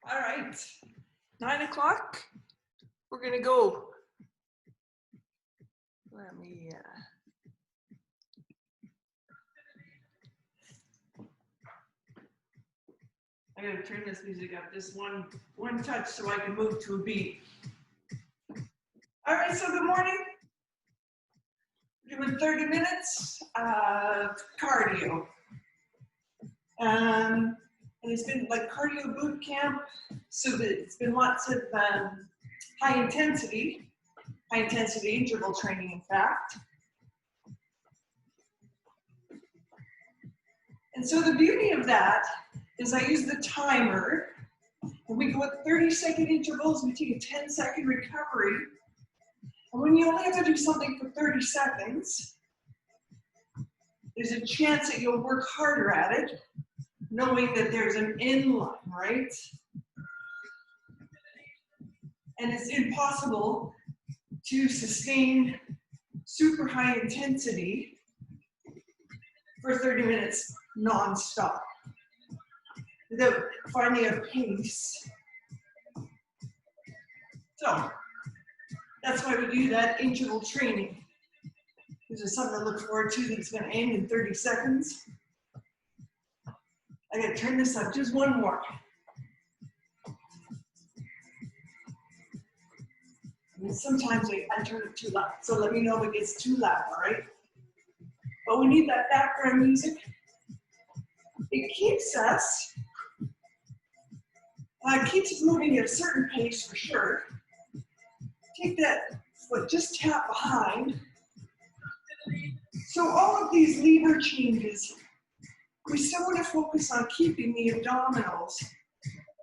All right, 9 o'clock, we're gonna go. Let me, I gotta turn this music up just one touch so I can move to a beat. All right, so good morning. We're doing 30 minutes of cardio. And it's been like cardio boot camp, so it's been lots of high intensity interval training, in fact. And so the beauty of that is I use the timer, and we go at 30-second intervals, we take a 10-second recovery. And when you only have to do something for 30 seconds, there's a chance that you'll work harder at it, knowing that there's an end line, right? And it's impossible to sustain super high intensity for 30 minutes non-stop without finding a pace. So that's why we do that interval training. This is something to look forward to that's going to end in 30 seconds. I gotta turn this up, just one more. And sometimes I turn it too loud, so let me know if it gets too loud, all right? But we need that background music. It keeps us moving at a certain pace for sure. Take that foot, just tap behind. So all of these lever changes, we still want to focus on keeping the abdominals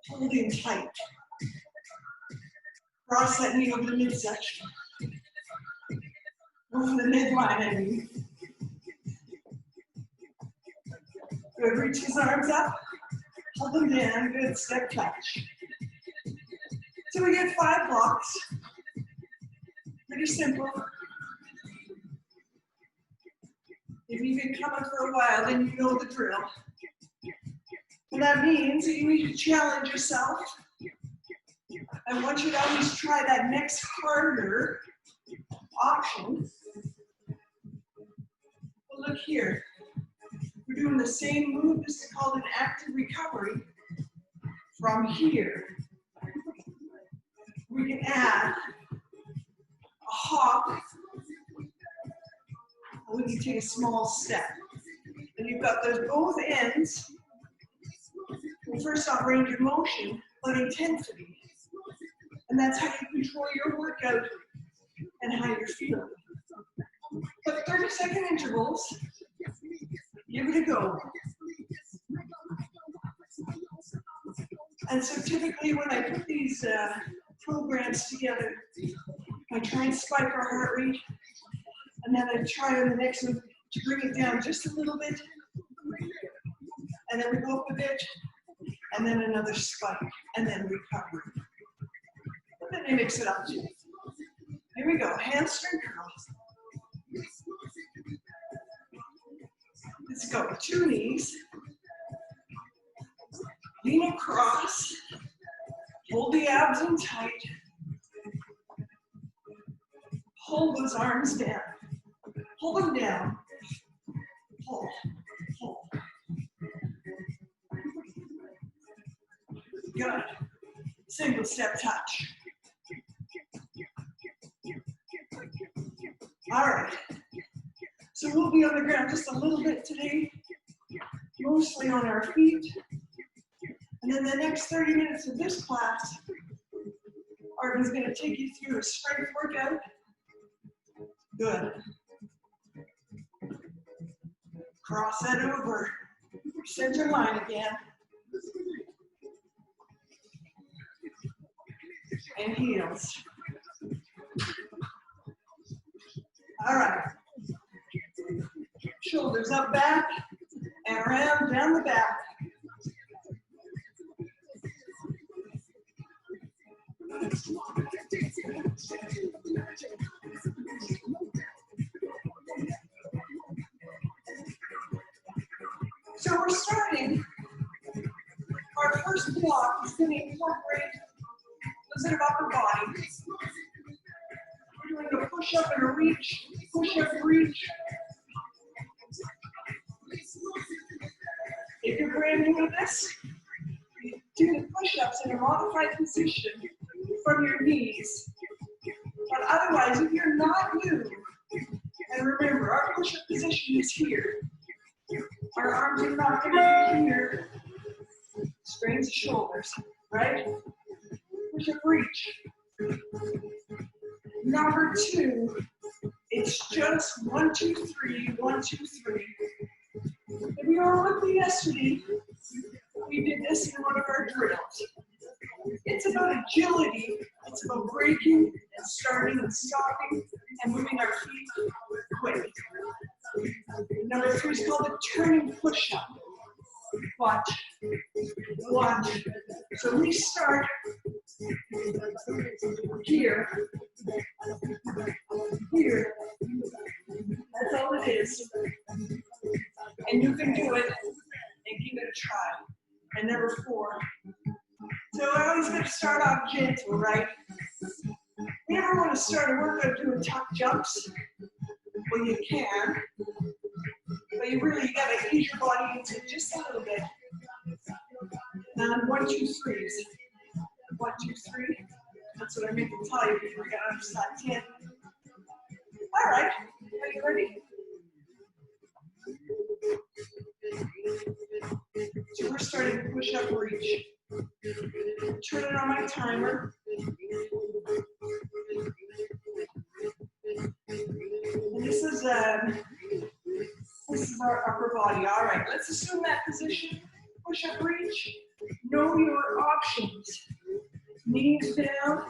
holding tight. Cross that knee over the midsection. Over the midline, I mean. Good, reach his arms up, hold them down, good, step touch. So we get 5 blocks. Pretty simple. If you've been coming for a while, then you know the drill. And that means that you need to challenge yourself. I want you to always try that next harder option. Well, look here. We're doing the same move. This is called an active recovery. From here, we can add a hop. We can take a small step. And you've got those both ends. Well, first off, range of motion, but intensity. And that's how you control your workout and how you're feeling. But 30-second intervals, give it a go. And so typically when I put these programs together, I try and spike our heart rate. And then I try on the next one to bring it down just a little bit. And then we go up a bit. And then another spike. And then recovery. And then I mix it up too. Here we go. Hamstring curls. Let's go. 2 knees. Lean across. Hold the abs in tight. Hold those arms down. Hold them down. Hold. Hold. Good. Single step touch. All right. So we'll be on the ground just a little bit today, mostly on our feet. And then the next 30 minutes of this class, Arvin's going to take you through a strength workout. Good. Cross that over. Center line again. And heels. All right. Shoulders up back and around down the back. So we're starting our first first block is going to incorporate a little bit of upper body. We're doing a push-up and a reach, push-up, reach. If you're brand new to this, do the push-ups in a modified position from your knees. But otherwise, if you're not new, and remember, our push-up position is here. Our arms are not going to be here. Strains the shoulders, right? Push-up, reach. Number 2, it's just 1, 2, 3, 1, 2, 3. If you were with me yesterday, we did this in one of our drills. It's about agility. It's about breaking and starting and stopping and moving our feet quick. Number 3 is called the turning push-up. Watch. Watch. So we start here. Here. That's all it is. And you can do it and give it a try. And number 4. So I always got to start off gentle, right? You never want to start a workout doing tough jumps. Well, you can. But you really got to ease your body into just a little bit. And 1, 2, 3s. 1, 2, 3. That's what I meant to tell you before we got on side 10. All right. Are you ready? So we're starting to push up reach. Turn it on my timer. And this is our upper body. All right, let's assume that position. Push up reach. Know your options. Knees down.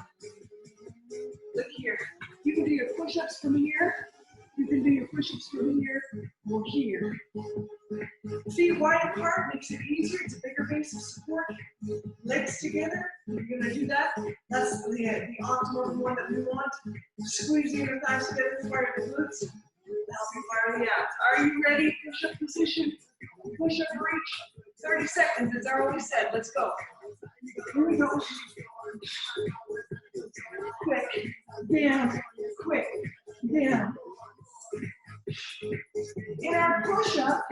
Look here. You can do your push-ups from here. You can do your push-ups from here or here. Feet wide apart makes it easier. It's a bigger base of support. Legs together. You're going to do that. That's the optimal one that we want. Squeeze the inner thighs together to fire the glutes. Help you fire the abs. Are you ready? Push-up position. Push-up reach. 30 seconds. It's already said. Let's go. Here we go. Quick. Down. Quick. Down. In our push-up,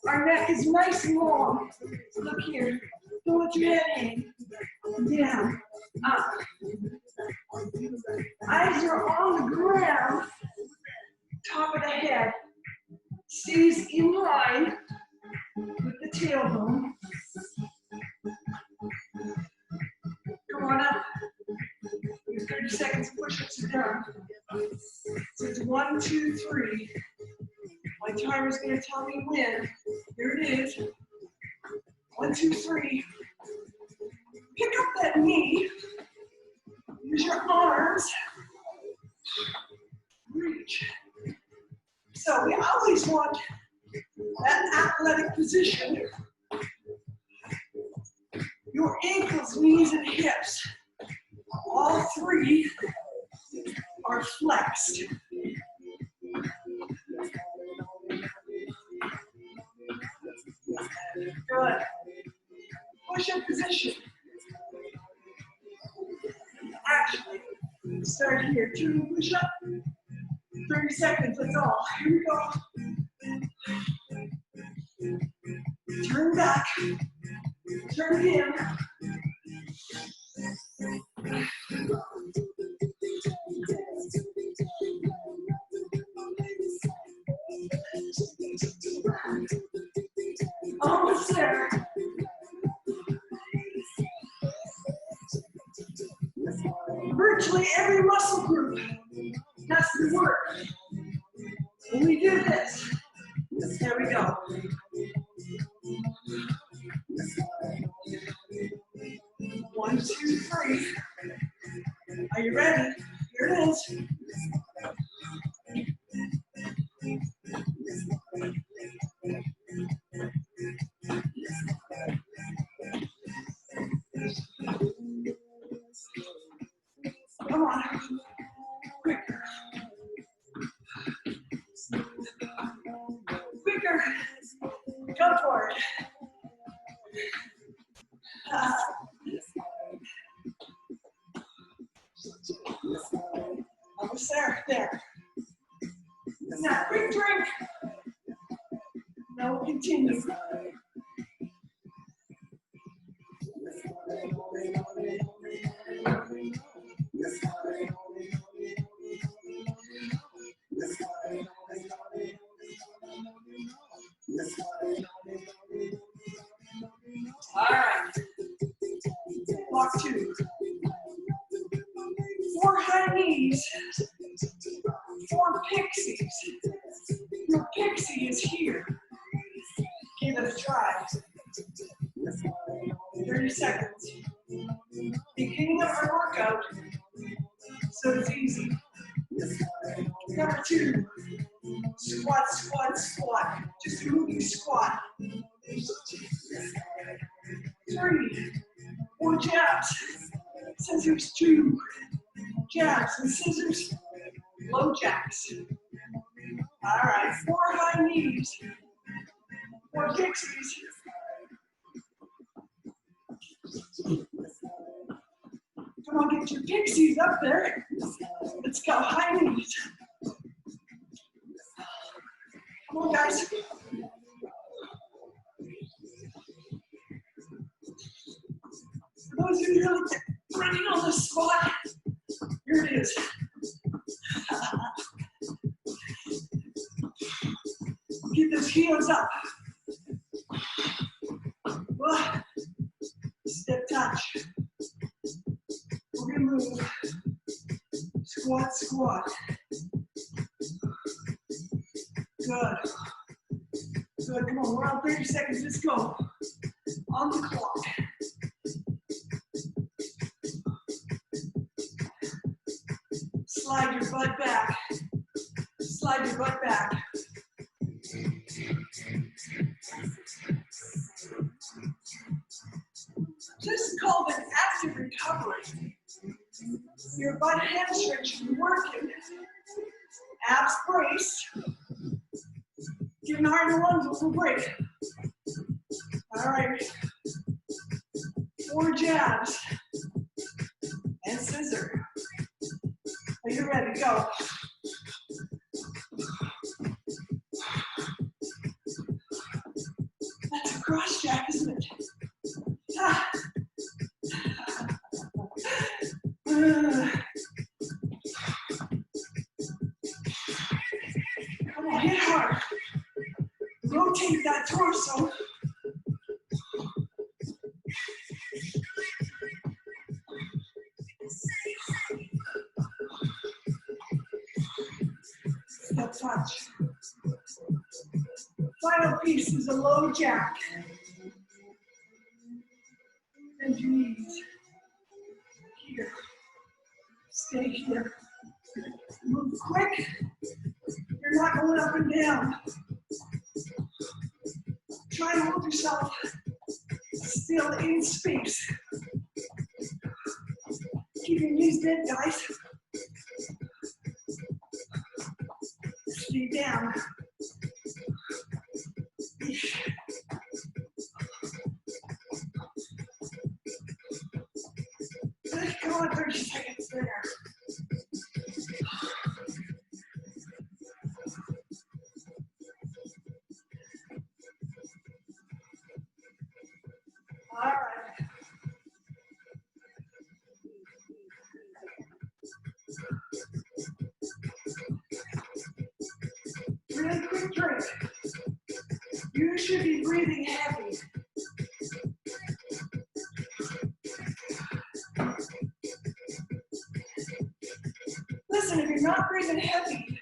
our neck is nice and long. Look here. Don't let your head in. Down. Up. Eyes are on the ground. Top of the head stays in line with the tailbone. Come on up. Your 30 seconds of push-ups are done. So it's 1, 2, 3. My timer's going to tell me when. Here it is. 1, 2, 3. Pick up that knee. Use your arms. Reach. So we always want that athletic position. Your ankles, knees, and hips, all 3 are flexed. Good. Push-up position. Actually, start here. 2 push-up. 30 seconds, that's all. Here we go. Turn back. Turn in. Almost there. Virtually every muscle group has to work. When we do this, there we go. One, two, three. Are you ready? Here it is. Come on. Quicker. Quicker. Go for it. start there. Now, quick drink. Now we'll continue. All right. Block 2. 4 high knees. 4 pixies. Your pixie is here. Give it a try. 30 seconds. Beginning of our workout, so it's easy. Number 2, squat, squat, squat. Just a moving squat. 3, 4 jabs, scissors, 2 jabs and scissors, low jacks. All right, 4 high knees, 4 pixies. Come on, get your pixies up there. Let's go, high knees. Come on, guys. For those of you who are running on the spot, here it is. Get those heels up. Step touch. We're gonna move. Squat, squat. Good. Good, come on, we're on 30 seconds, let's go. On the clock. Slide your butt back. Slide your butt back. This is called an active recovery. Your butt hamstring should be working. Abs braced. Getting hard in the lunge will break. All right. 4 jabs and scissor. Are you ready? Go. That's a cross jack, isn't it? Ah. Come on, hit hard. Rotate that torso. Step touch. Final piece is a low jack. Bend your knees. Here. Stay here. Move quick. You're not going up and down. Try to hold yourself still in space. Keep your knees bent, guys. Stay down. Come on, 30 seconds there. All right. Really quick drink. You should be breathing heavy. Listen, if you're not breathing heavy,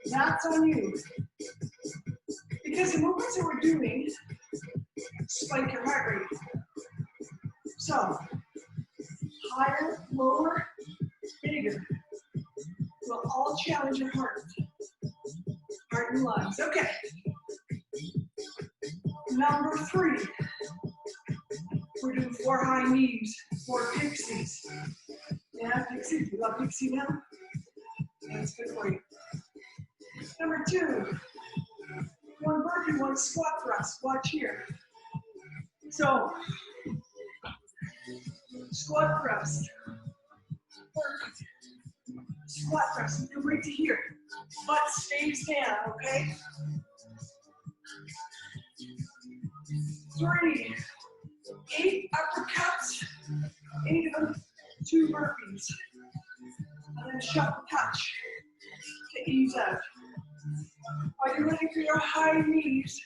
that's on you. Because the movements that we're doing spike your heart rate. So, higher, lower, bigger will all challenge your heart and lungs. Okay. Number 3. We're doing 4 high knees, 4 pixies. Yeah, pixie. You got pixie now? That's good for you. Number 2. 1 burpee, 1 squat thrust. Watch here. So, squat thrust. squat thrust. You can wait to here. Butt stays down, okay? 3, 8 uppercuts, 8 of them, 2 burpees. And then shuffle touch to ease out. Are you ready for your high knees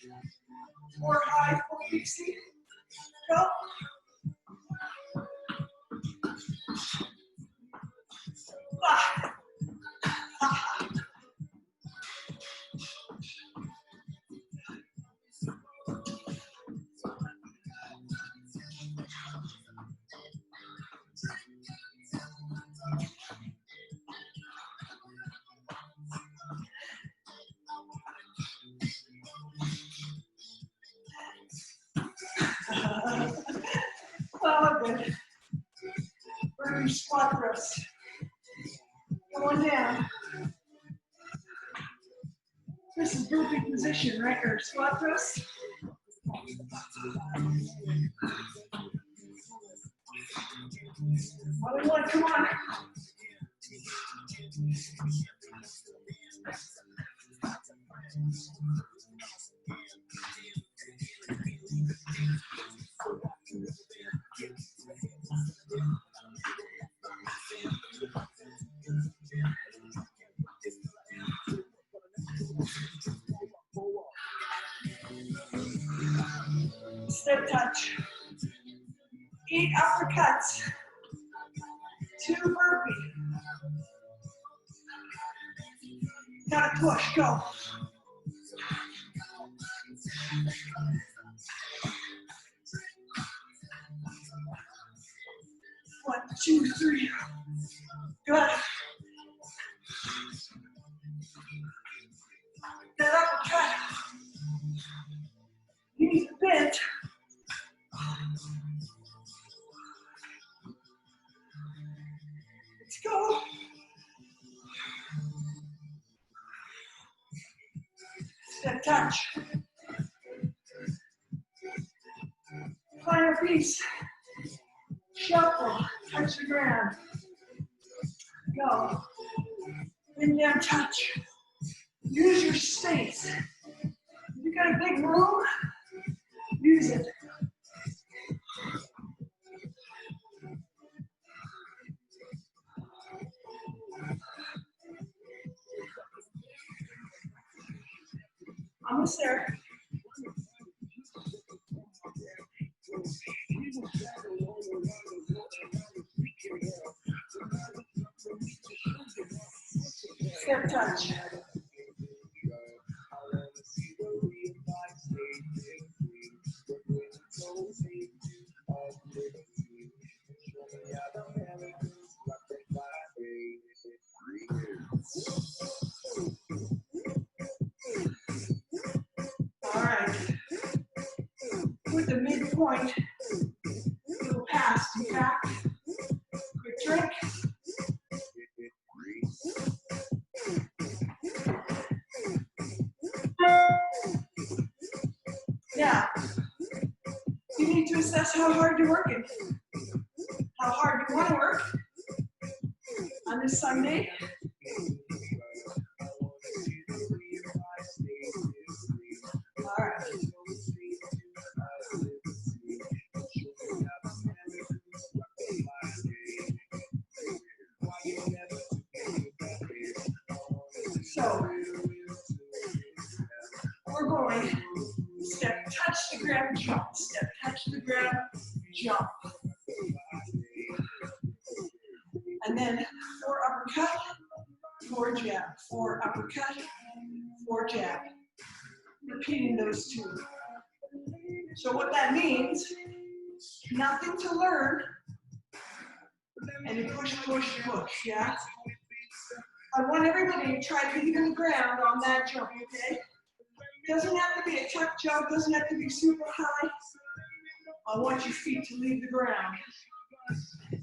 or high 460? Go. Ah. Ah. Oh, good. We're going to squat thrust. Going down. This is burpee position, right? Or squat thrust. Other one, come on. Step touch. 8 uppercuts. 2 burpee. Gotta push, go. One, 2, 3. Good. That uppercut. Knees bent. Let's go. Step touch. Final piece. Shuffle. Touch the ground. Go. Bend down, touch. Use your space. If you got a big room, use it. Almost there. Step touch. All right. With the midpoint, little pass and back. Quick drink. Now, you need to assess how hard you're working. How hard you want to work on this Sunday. All right. So, we're going step, touch the ground, jump. Step, touch the ground, jump. And then 4 uppercut, 4 jab, 4 uppercut, 4 jab. Repeating those 2. So what that means, nothing to learn, and you push, push, push, yeah? I want everybody to try leaving the ground on that jump, okay? Doesn't have to be a tuck jump, doesn't have to be super high. I want your feet to leave the ground.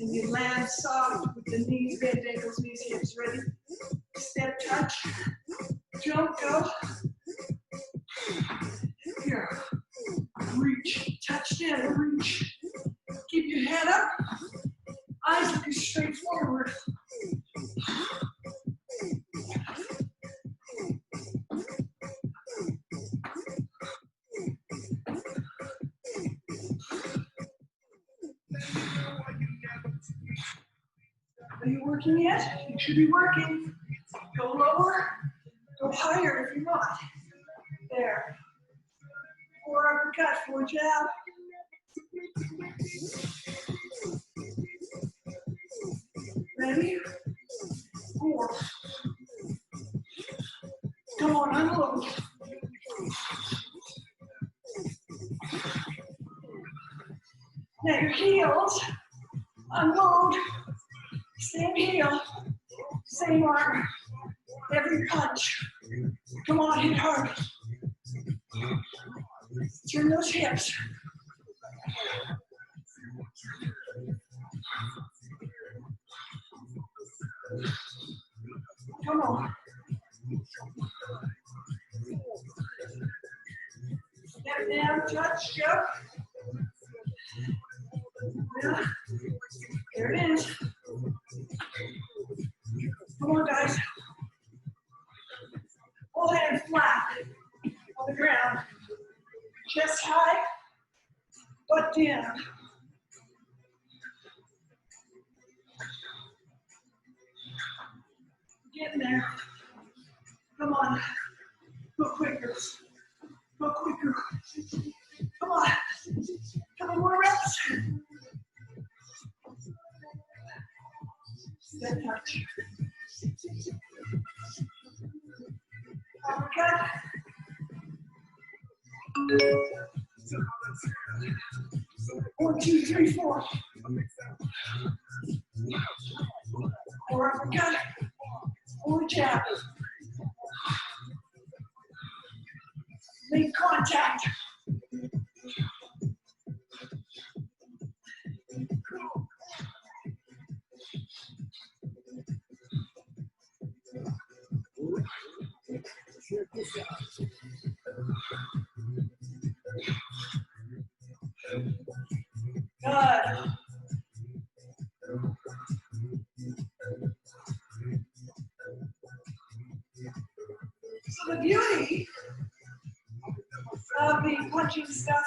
And you land soft with the knees bent, ankles, knees, hips. Ready? Step, touch, jump, go. Here. Reach, touch down, reach. Keep your head up. Eyes looking straight forward. Are you working yet? You should be working. Go lower, go higher if you're not. There. 4 uppercut, 4 jab. Ready? 4. Come on, unload. Now your heels, unload. Same heel, same arm, every punch. Come on, hit hard. Turn those hips. Come on. Step down, touch, jump. Yeah. There it is. Come on, guys. Full hand flat on the ground. Chest high, butt down. Get in there. Come on. Go quicker. Go quicker. Come on. Couple more reps. Step touch. Uppercut. 1, 2, 3, 4. 4 uppercut. 4 jab. Make contact. Good. So the beauty of the punching stuff,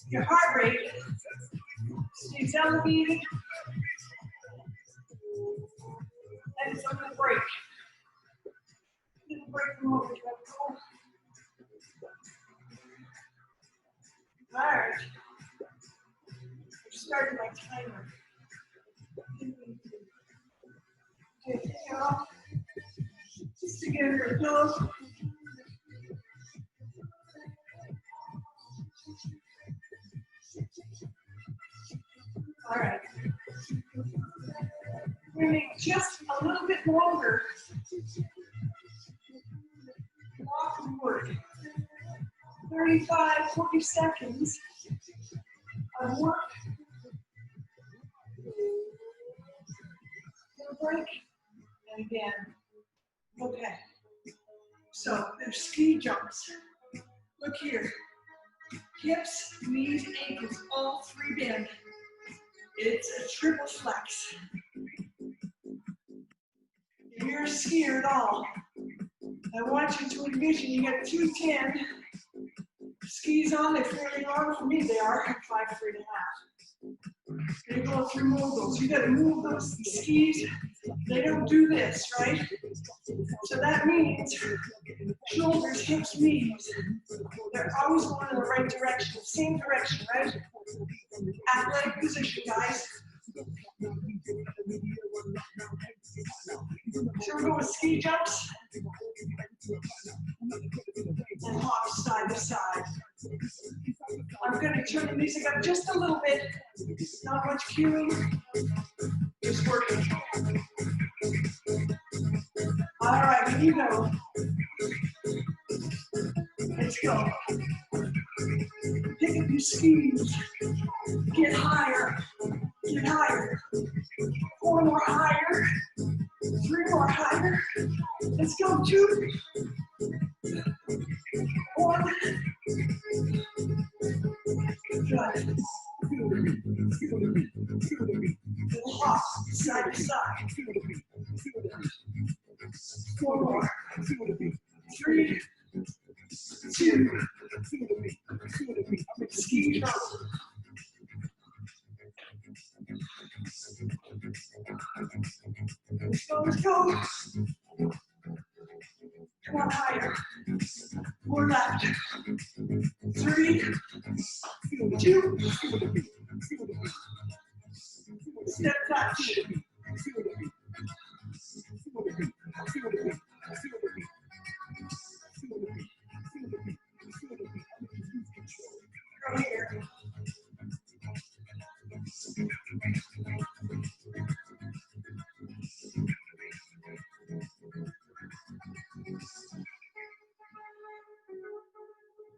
your heart rate stays elevated, and it's on the break. Little break from over. All right. I've started my timer. Take it off. Just to get under a pillow. All right. We're going to make just a little bit longer walk work. 35, 40 seconds of work. Little break. And again. Okay. So there's ski jumps. Look here. Hips, knees, ankles, all 3 bend. It's a triple flex. If you're a skier at all, I want you to envision you got 210 skis on. They're fairly long. For me, they are 5'3.5". They go through moguls. You got to move those skis. They don't do this, right? So that means shoulders, hips, knees. They're always going in the right direction, same direction, right? Athletic position, guys. So we're going ski jumps and hop side to side. I'm going to turn the music up just a little bit. Not much cueing, just working. All right, here you go. Let's go. Pick up your skis. Get higher. Get higher. 4 more higher. 3 more higher. Let's go. 2. 1. Good. Little hop, side to side. 4 more. 3, 2. Ski jump. Let's go, let's go. Come on, higher. More left. 3, 2. Step touch. Go here.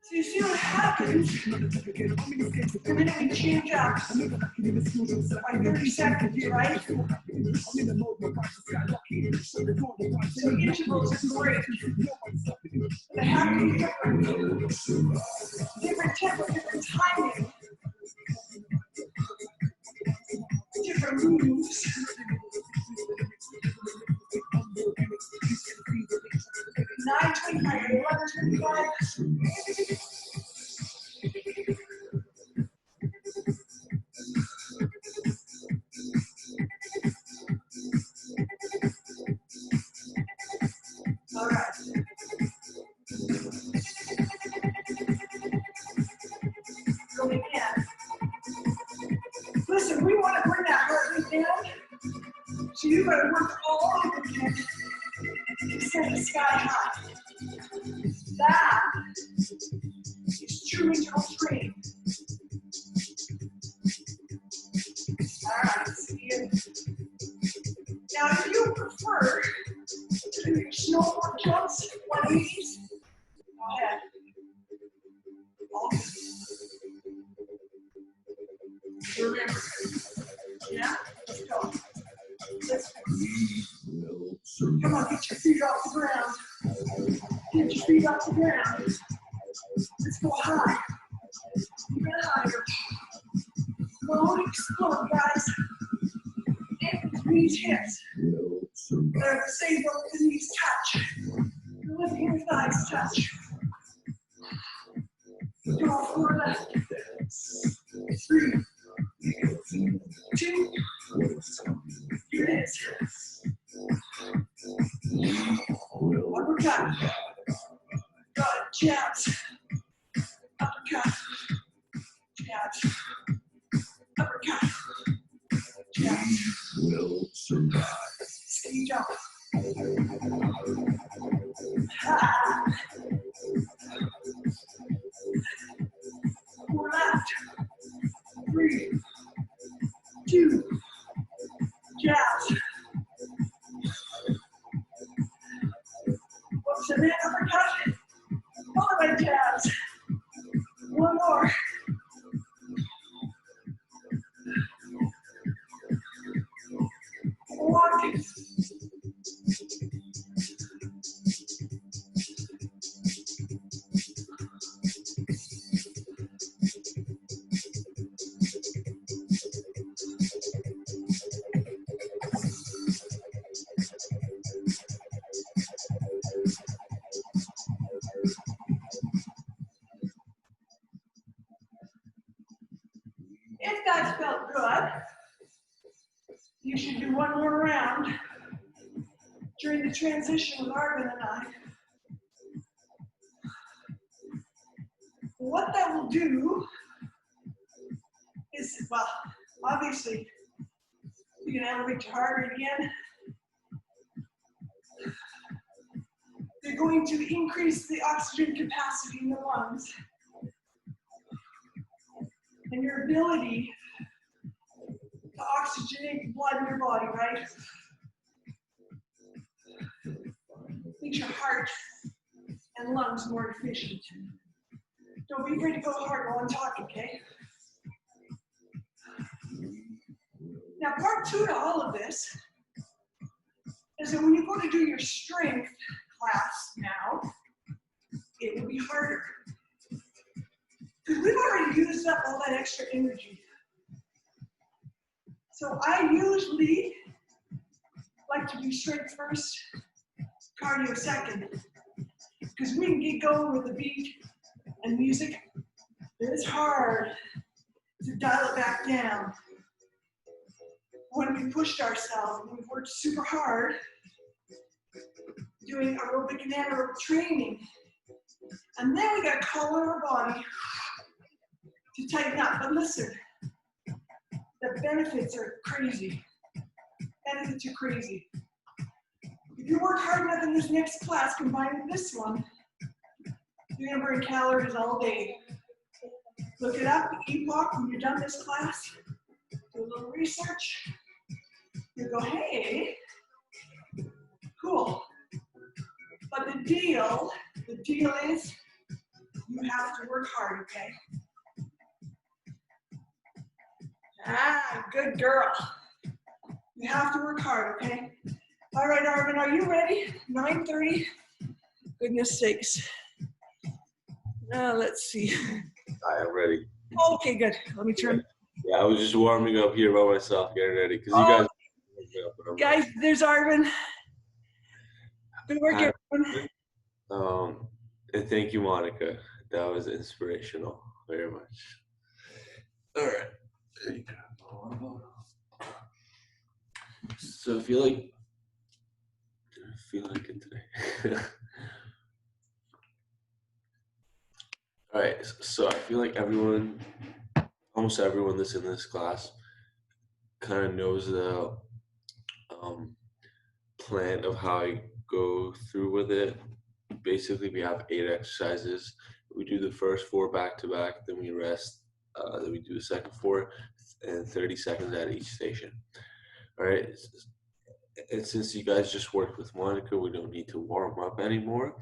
So you see what happens, and then we change up by 30 seconds, right? So intervals is great. They have to be different. Different tempo, different timing, different moves. 9:25, 11:25. All right. Go again. Listen, we want to bring that heart rate down, so you got to work all over again to set the sky high. That is true internal training. All right, see you. Now, if you prefer to do your snowboard jumps, 180s, go ahead. Remember, yeah, let's go. Let's go. Come on, get your feet off the ground. Get your feet off the ground. Let's go high. Even higher. Explode, explode, guys. Ankles, knees, hips. They're the same, but the knees touch. Your left your thighs touch. Come on, forward left. 3, 2, here it is. Uppercut. Got it. Jabs. Uppercut. Jabs. Uppercut. Jabs. Will survive. Ski jump. Ha. Forward left. 3, 2, jabs. Whoops, and then uppercut. Follow by jabs. One more. Walk. If that felt good, you should do one more round during the transition with Arvin and I. What that will do is, well, obviously, you can elevate your heart rate again. They're going to increase the oxygen capacity in the lungs and your ability to oxygenate the blood in your body, right? Makes your heart and lungs more efficient. Don't be afraid to go hard while I'm talking, okay? Now, part 2 to all of this is that when you go to do your strength class now, it will be harder. Because we've already used up all that extra energy. So I usually like to do strength first, cardio second. Because we can get going with the beat and music. It's hard to dial it back down. when we pushed ourselves and we worked super hard doing aerobic and anaerobic training. And then we got to call on our body to tighten up. But listen, the benefits are crazy. Benefits are crazy. If you work hard enough in this next class, combined with this one, you're gonna burn calories all day. Look it up, EPOC, when you're done this class, do a little research. You go, hey, cool. But the deal is you have to work hard, okay? Ah, good girl. You have to work hard, okay? All right, Arvin, are you ready? 9:30. Goodness sakes. Now let's see. I am ready. Okay, good. Let me turn. Yeah, I was just warming up here by myself, getting ready, because you guys, there's Arvin. Good work, everyone. And thank you, Monica. That was inspirational, very much. All right. There you go. So I feel like it today. All right, so I feel like almost everyone that's in this class kind of knows the plan of how I go through with it. Basically, we have 8 exercises. We do the first 4 back-to-back, then we rest, then we do the second 4, and 30 seconds at each station. All right, and since you guys just worked with Monica, we don't need to warm up anymore.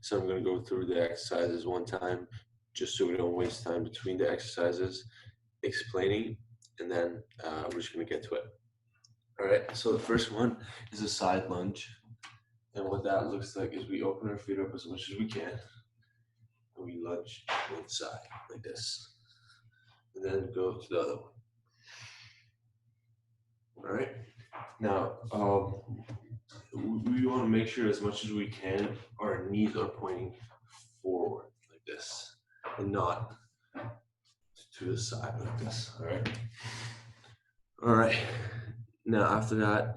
So I'm going to go through the exercises one time, just so we don't waste time between the exercises explaining, and then we're just going to get to it. All right, so the first one is a side lunge. And what that looks like is we open our feet up as much as we can, and we lunge to one side like this, and then go to the other one. All right. Now, we want to make sure as much as we can our knees are pointing forward like this, and not to the side like this. All right. All right. Now after that,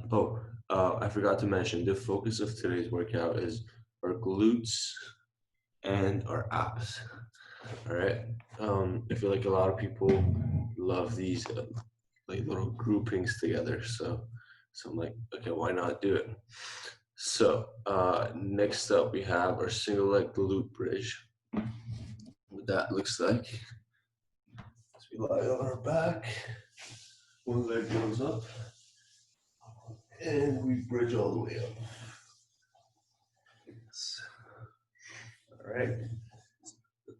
I forgot to mention the focus of today's workout is our glutes and our abs. All right. I feel like a lot of people love these like little groupings together. So I'm like, okay, why not do it? So next up we have our single leg glute bridge. What that looks like is we lie on our back, one leg goes up, and we bridge all the way up. Yes. All right.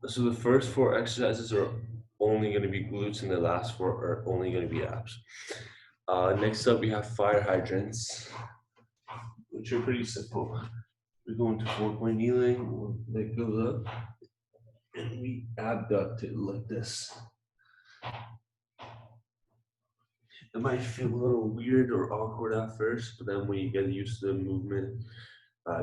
So the first 4 exercises are only going to be glutes, and the last 4 are only going to be abs. Next up, we have fire hydrants, which are pretty simple. We go into 4-point kneeling, one leg goes up, and we abduct it like this. It might feel a little weird or awkward at first, but then when you get used to the movement,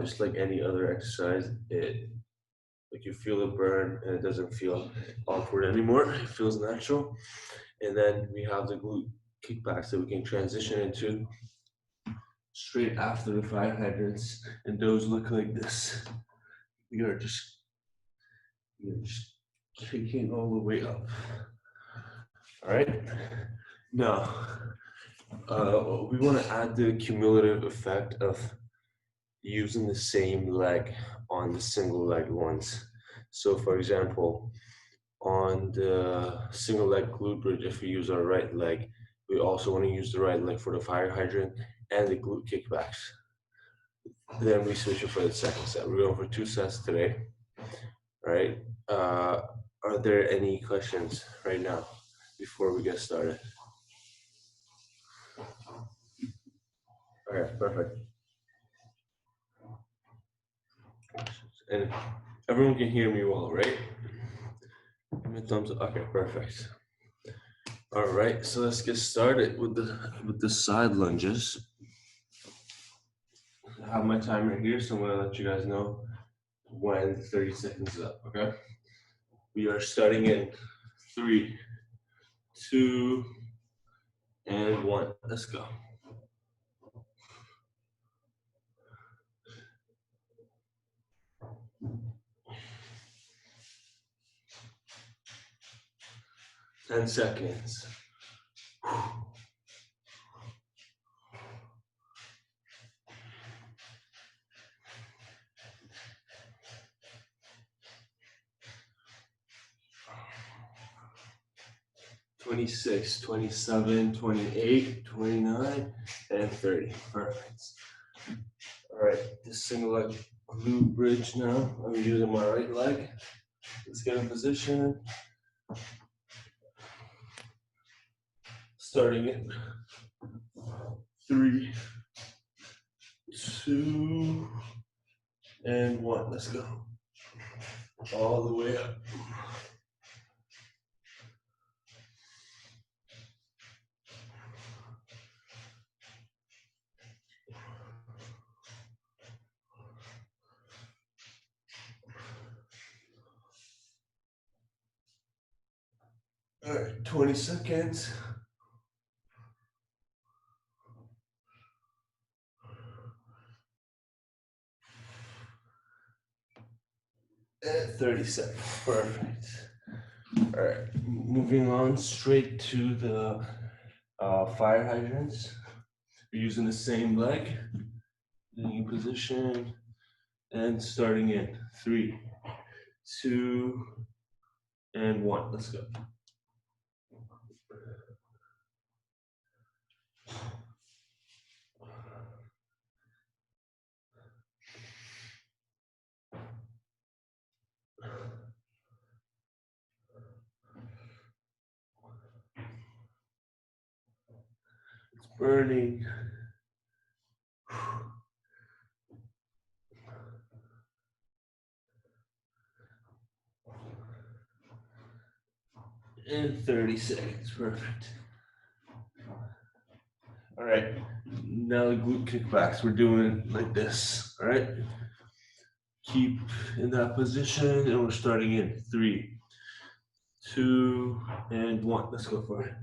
just like any other exercise, like you feel the burn and it doesn't feel awkward anymore. It feels natural. And then we have the glute kickbacks that we can transition into straight after the fire hydrants, and those look like this. You're just kicking all the way up. All right. Now, we want to add the cumulative effect of using the same leg on the single leg ones. So for example, on the single leg glute bridge, if we use our right leg, we also want to use the right leg for the fire hydrant and the glute kickbacks. Then we switch it for the second set. We're going for 2 sets today. All right. Are there any questions right now before we get started? All right, perfect. And everyone can hear me well, right? Give me a thumbs up. Okay, perfect. All right, so let's get started with the side lunges. I have my timer here, so I'm gonna let you guys know when 30 seconds is up. Okay. We are starting in 3, 2, and 1. Let's go. Ten seconds. 26, 27, 28, 29, and 30. Perfect. All right, this single leg glute bridge now. I'm using my right leg. Let's get in position. Starting in 3, 2, and 1. Let's go. All the way up. All right, 20 seconds. And 30 seconds. Perfect. All right, moving on straight to the fire hydrants. We're using the same leg, getting in position, and starting in 3, 2, and 1. Let's go. It's burning. And 30 seconds. Perfect. All right, now the glute kickbacks. We're doing like this. All right, keep in that position, and we're starting in 3, 2, and 1. Let's go for it.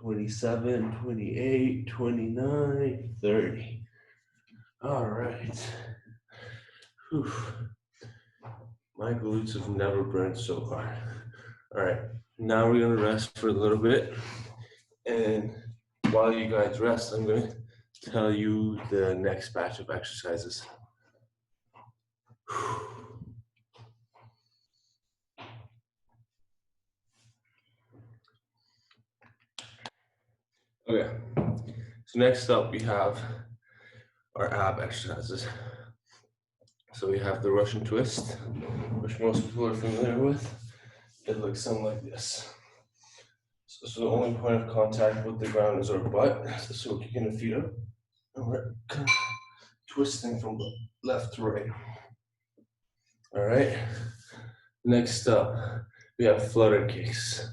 27, 28, 29, 30. All right. Whew. My glutes have never burned so hard. All right, now we're gonna rest for a little bit. And while you guys rest, I'm gonna tell you the next batch of exercises. Okay, so next up we have our ab exercises. So we have the Russian twist, which most people are familiar with. It looks something like this. So the only point of contact with the ground is our butt. So we're kicking the feet up, and we're kind of twisting from left to right. All right. Next up, we have flutter kicks,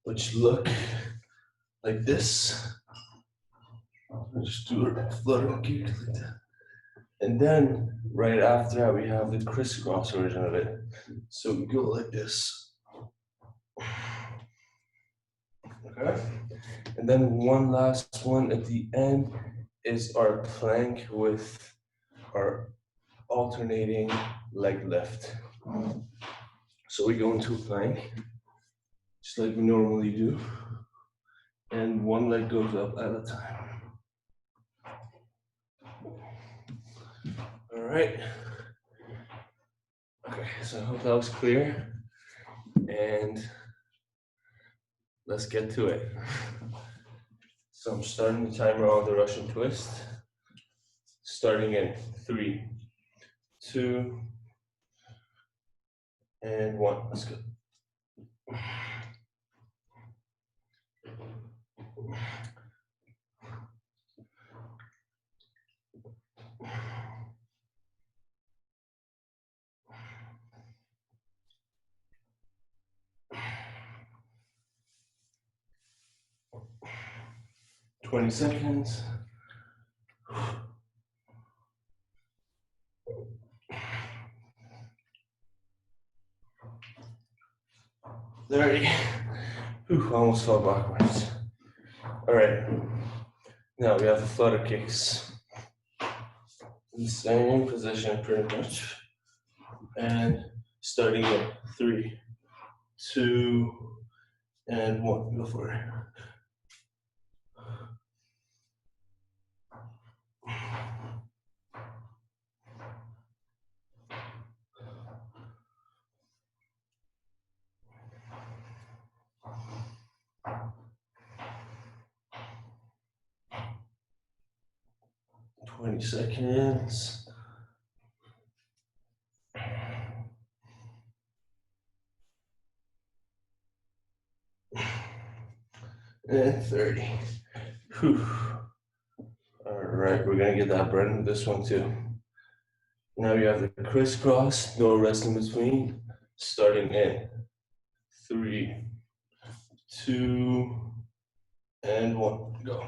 which look like this. Just do a flutter kick like that. And then right after that, we have the crisscross version of it. So we go like this. Okay. And then one last one at the end is our plank with our alternating leg lift. So we go into a plank, just like we normally do. And one leg goes up at a time. All right. Okay, so I hope that was clear. And let's get to it. So I'm starting the timer on the Russian twist. Starting in 3, 2, and 1. Let's go. 20 seconds. 30. Whew, almost fell backwards. All right. Now we have the flutter kicks. The same position pretty much. And starting at 3, 2, and 1. Go for it. 20 seconds. And 30. Whew. All right, we're gonna get that burn with this one too. Now you have the crisscross, no rest in between, starting in 3, 2, and 1, go.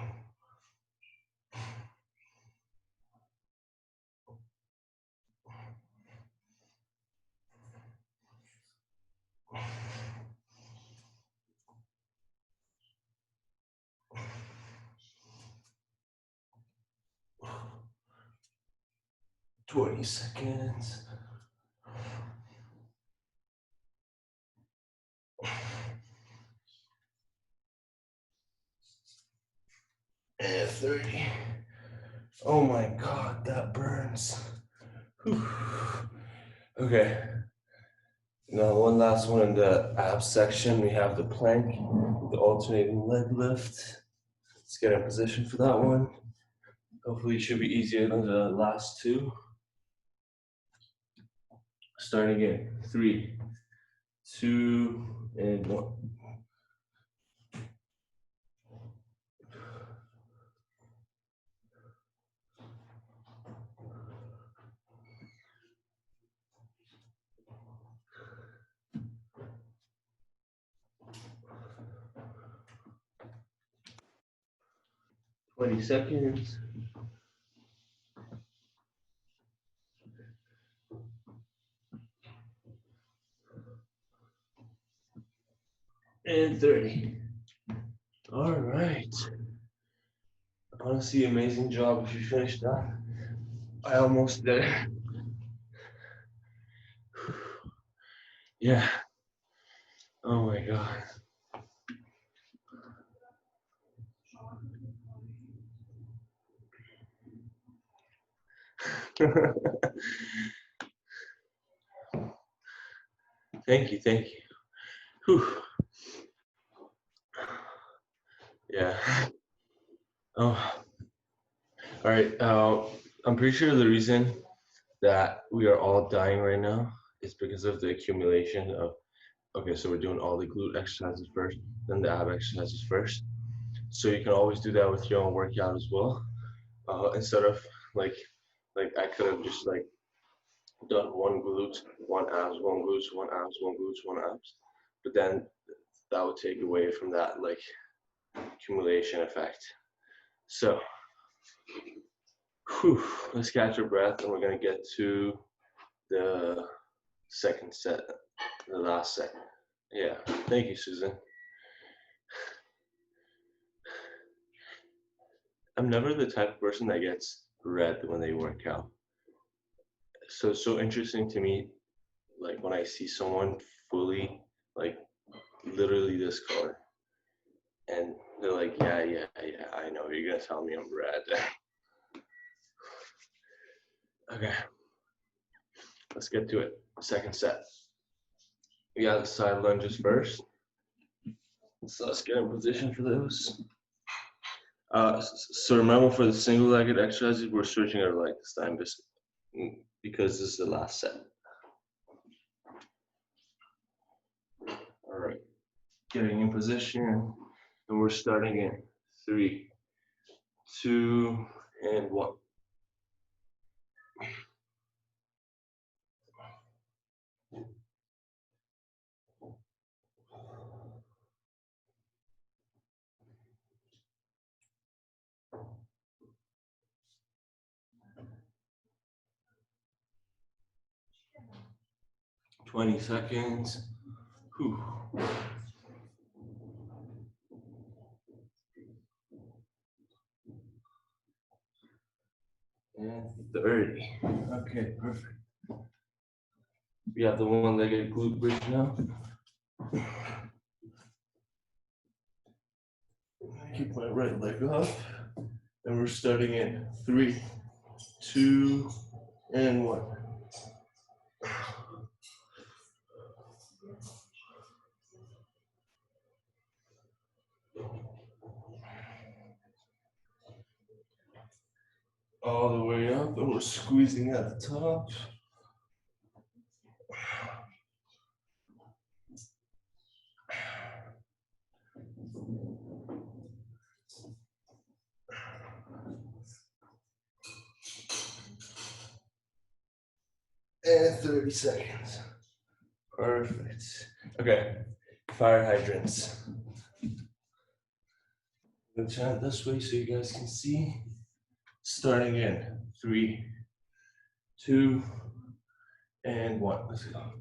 20 seconds. And 30. Oh my God, that burns. Whew. Okay. Now one last one in the abs section. We have the plank, the alternating leg lift. Let's get in position for that one. Hopefully it should be easier than the last two. Starting in 3, 2, and 1. 20 seconds. And 30. All right. Honestly, amazing job if you finished that. I almost did it. Yeah. Oh my God. Thank you, thank you. Whew. Yeah. Oh. All right. I'm pretty sure the reason that we are all dying right now is because of the accumulation of. Okay, so we're doing all the glute exercises first, then the ab exercises first. So you can always do that with your own workout as well. Instead of like I could have just like done one glute, one abs, one glutes, one abs, one glutes, one abs, but then that would take away from that like accumulation effect. So, whew, let's catch our breath, and we're gonna get to the second set, the last set. Yeah, thank you, Susan. I'm never the type of person that gets red when they work out. So it's so interesting to me, like when I see someone fully, like literally this color, and they're like, yeah, I know, you're gonna tell me I'm red. Okay, let's get to it. Second set. We got the side lunges first. So let's get in position for those. So remember, for the single-legged exercises, we're switching our leg this time because this is the last set. All right, getting in position, and we're starting in 3, 2, and 1. 20 seconds. Whew. And 30. Okay, perfect. We have the one-legged glute bridge now. Keep my right leg up. And we're starting in 3, 2, and 1. All the way up, and we're squeezing at the top. And 30 seconds. Perfect. Okay, fire hydrants. I'm gonna turn it this way so you guys can see. Starting in 3, 2, and 1. Let's go.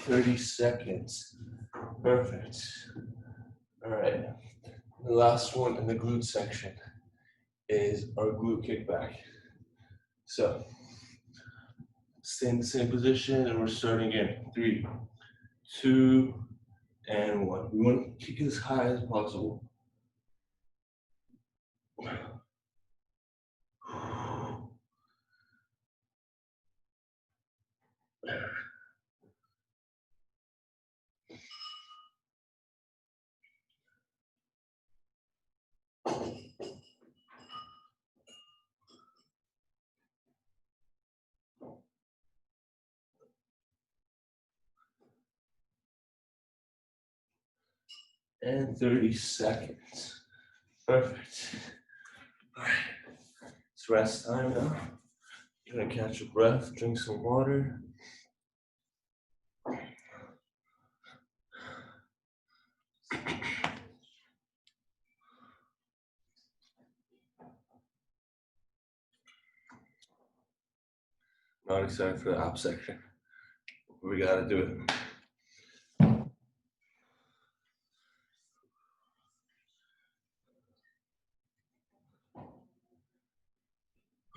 "30 seconds. Perfect. All right. The last one in the glute section is our glute kickback. So stay in the same position, and we're starting in 3, 2, and 1. We want to kick as high as possible. And 30 seconds. Perfect. All right. It's rest time now. You're gonna catch your breath, drink some water. Not excited for the app section. We gotta do it.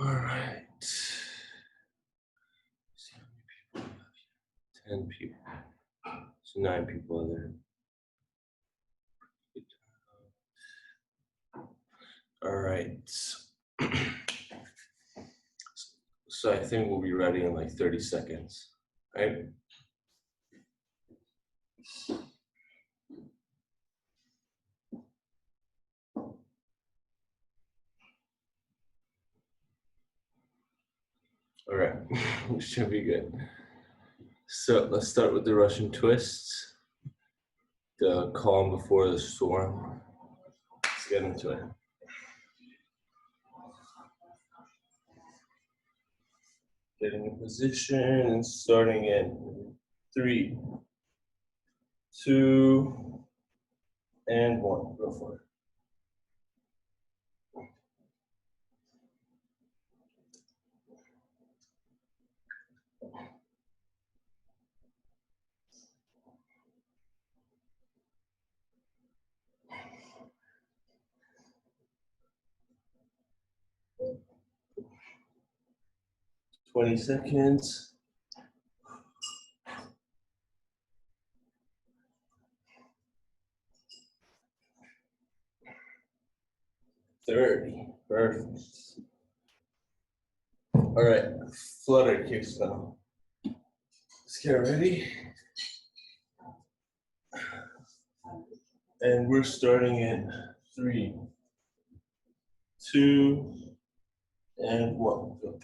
All right. 10 people. So 9 people in there. All right. So I think we'll be ready in like 30 seconds, right? All right, we should be good. So let's start with the Russian twists, the calm before the storm. Let's get into it. Getting in position and starting in 3, 2, and 1. Go for it. "20 seconds. "30. Perfect. All right, flutter kicks now. Let's get ready. And we're starting in 3, 2, and 1. Go.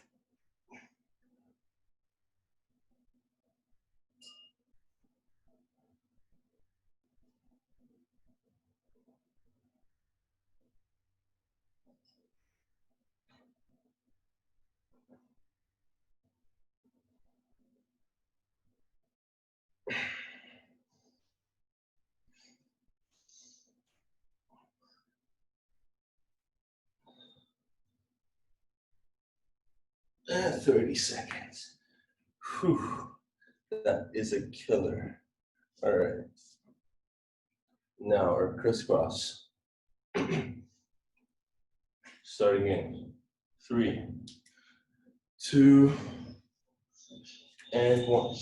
And 30 seconds. Whew. That is a killer. All right. Now our crisscross. Starting in 3, 2, and 1.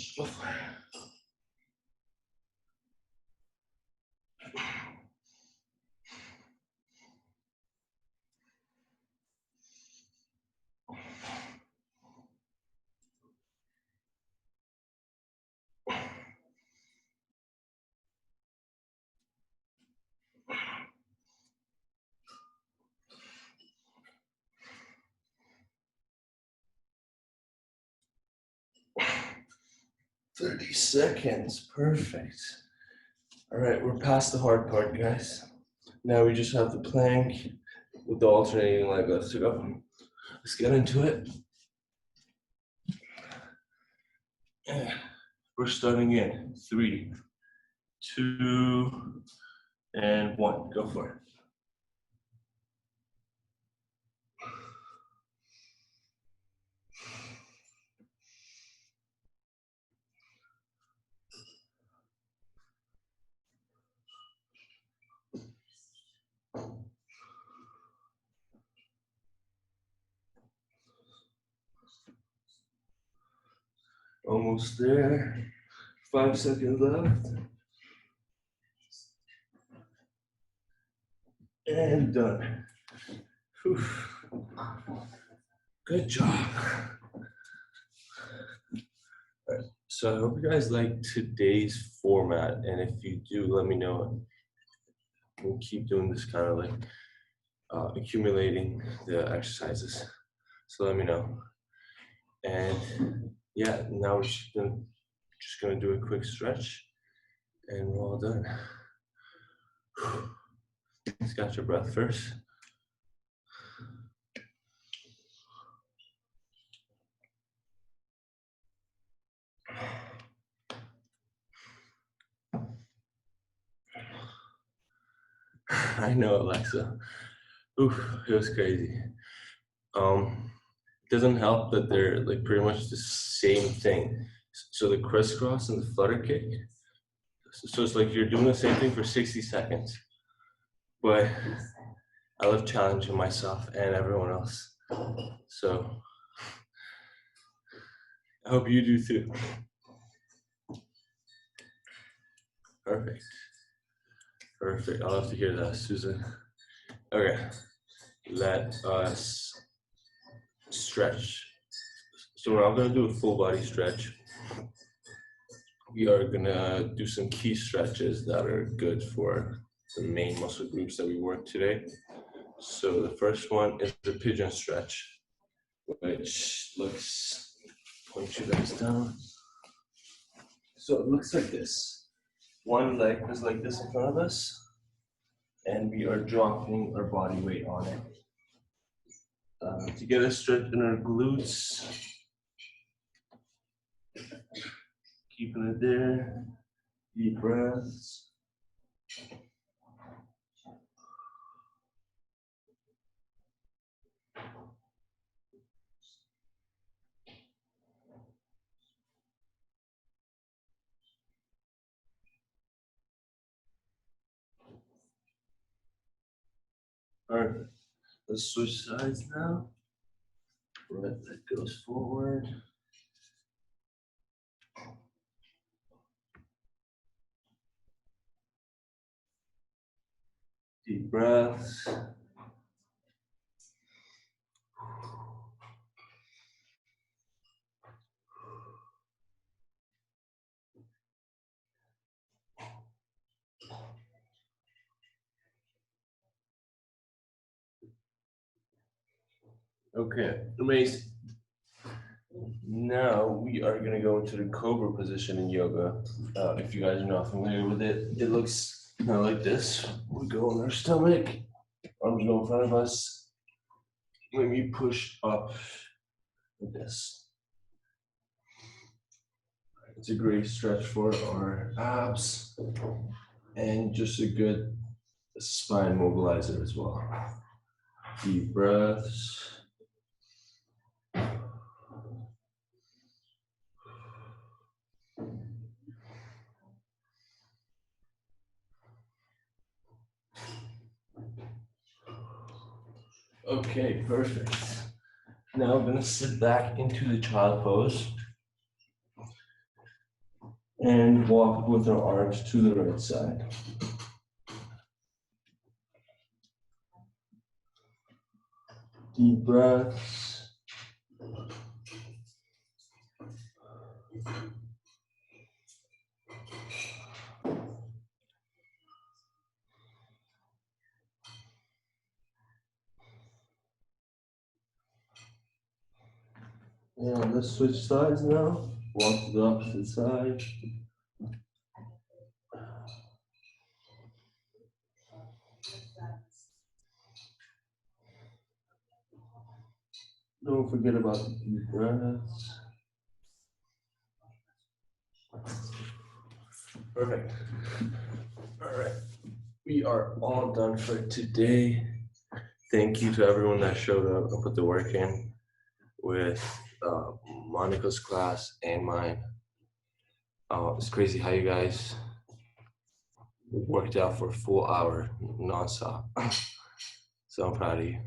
30 seconds, perfect. All right, we're past the hard part, guys. Now we just have the plank with the alternating leg lifts to go. Let's get into it. We're starting in 3, 2, and 1. Go for it. Almost there. 5 seconds left. And done. Whew. Good job. All right. So I hope you guys like today's format, and if you do, let me know. We'll keep doing this kind of like accumulating the exercises. So let me know. And yeah, now we're just gonna do a quick stretch, and we're all done. Let's catch your breath first. I know, Alexa. Oof, it was crazy. It doesn't help that they're like pretty much the same thing. So the crisscross and the flutter kick. So it's like you're doing the same thing for 60 seconds. But I love challenging myself and everyone else. So I hope you do too. Perfect. Perfect. I'll have to hear that, Susan. Okay. Let us stretch. So we're not gonna do a full body stretch. We are gonna do some key stretches that are good for the main muscle groups that we work today. So the first one is the pigeon stretch, which looks, point you guys down. So it looks like this. One leg is like this in front of us, and we are dropping our body weight on it. To get a stretch in our glutes, keeping it there, deep breaths. All right, let's switch sides now. Right leg goes forward. Deep breaths. Okay, amazing. Now we are gonna go into the Cobra position in yoga. If you guys are not familiar with it, it looks kind of like this. We go on our stomach, arms go in front of us. When we push up like this. It's a great stretch for our abs and just a good spine mobilizer as well. Deep breaths. Okay, perfect. Now I'm gonna sit back into the child pose and walk with our arms to the right side. Deep breaths. And let's switch sides now. Walk to the opposite side. Don't forget about the deep breaths. Perfect. All right. We are all done for today. Thank you to everyone that showed up and put the work in with Monica's class and mine. It's crazy how you guys worked out for a full hour nonstop. So I'm proud of you.